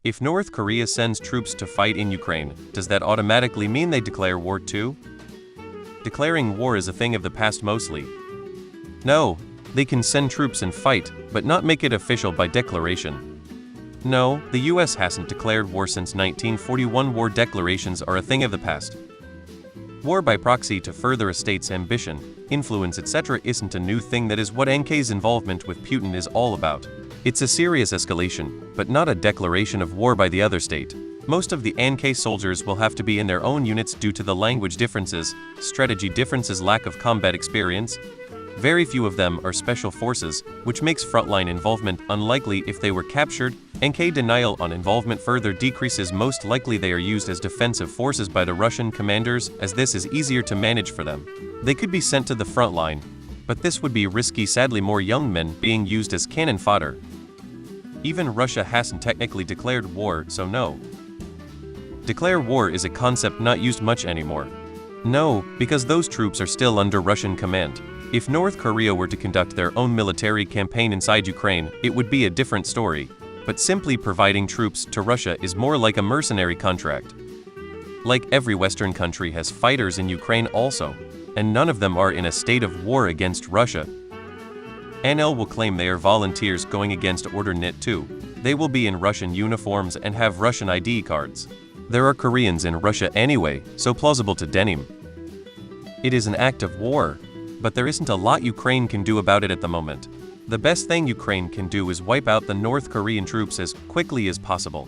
If North Korea sends troops to fight in Ukraine, does that automatically mean they declare war too? Declaring war is a thing of the past mostly. No, they can send troops and fight, but not make it official by declaration. No, the US hasn't declared war since 1941. War declarations are a thing of the past. War by proxy to further a state's ambition, influence, etc. isn't a new thing. That is what NK's involvement with Putin is all about. It's a serious escalation, but not a declaration of war by the other state. Most of the NK soldiers will have to be in their own units due to the language differences, strategy differences, lack of combat experience. Very few of them are special forces, which makes frontline involvement unlikely if they were captured. NK denial on involvement further decreases. Most likely they are used as defensive forces by the Russian commanders, as this is easier to manage for them. They could be sent to the front line, but this would be risky. Sadly, more young men being used as cannon fodder. Even Russia hasn't technically declared war, so no. Declare war is a concept not used much anymore. No, because those troops are still under Russian command. If North Korea were to conduct their own military campaign inside Ukraine, it would be a different story. But simply providing troops to Russia is more like a mercenary contract. Like every Western country has fighters in Ukraine also, and none of them are in a state of war against Russia. NL will claim they are volunteers going against order knit too. They will be in Russian uniforms and have Russian ID cards. There are Koreans in Russia anyway, so plausible to denim. It is an act of war, but there isn't a lot Ukraine can do about it at the moment. The best thing Ukraine can do is wipe out the North Korean troops as quickly as possible.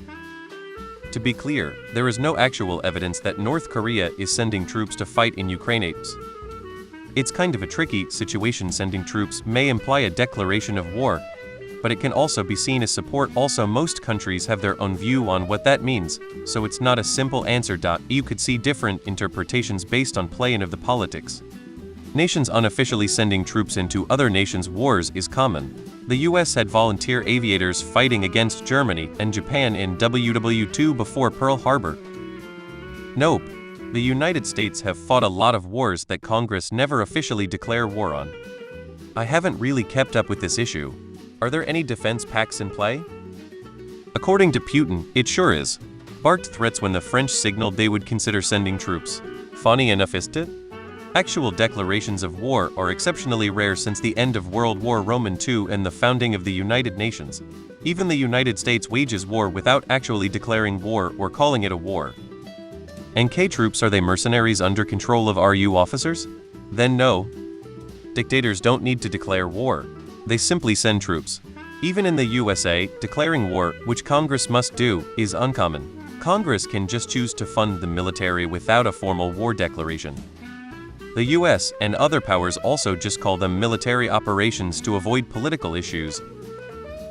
To be clear, there is no actual evidence that North Korea is sending troops to fight in Ukraine. It's kind of a tricky situation. Sending troops may imply a declaration of war, but it can also be seen as support. Also, most countries have their own view on what that means, so it's not a simple answer. You could see different interpretations based on play and of the politics. Nations unofficially sending troops into other nations' wars is common. The US had volunteer aviators fighting against Germany and Japan in WW2 before Pearl Harbor. Nope. The United States have fought a lot of wars that Congress never officially declare war on. I haven't really kept up with this issue. Are there any defense pacts in play? According to Putin, it sure is. Barked threats when the French signaled they would consider sending troops. Funny enough, isn't it? Actual declarations of war are exceptionally rare since the end of World War II and the founding of the United Nations. Even the United States wages war without actually declaring war or calling it a war. NK troops, are they mercenaries under control of RU officers? Then no. Dictators don't need to declare war. They simply send troops. Even in the USA, declaring war, which Congress must do, is uncommon. Congress can just choose to fund the military without a formal war declaration. The US and other powers also just call them military operations to avoid political issues,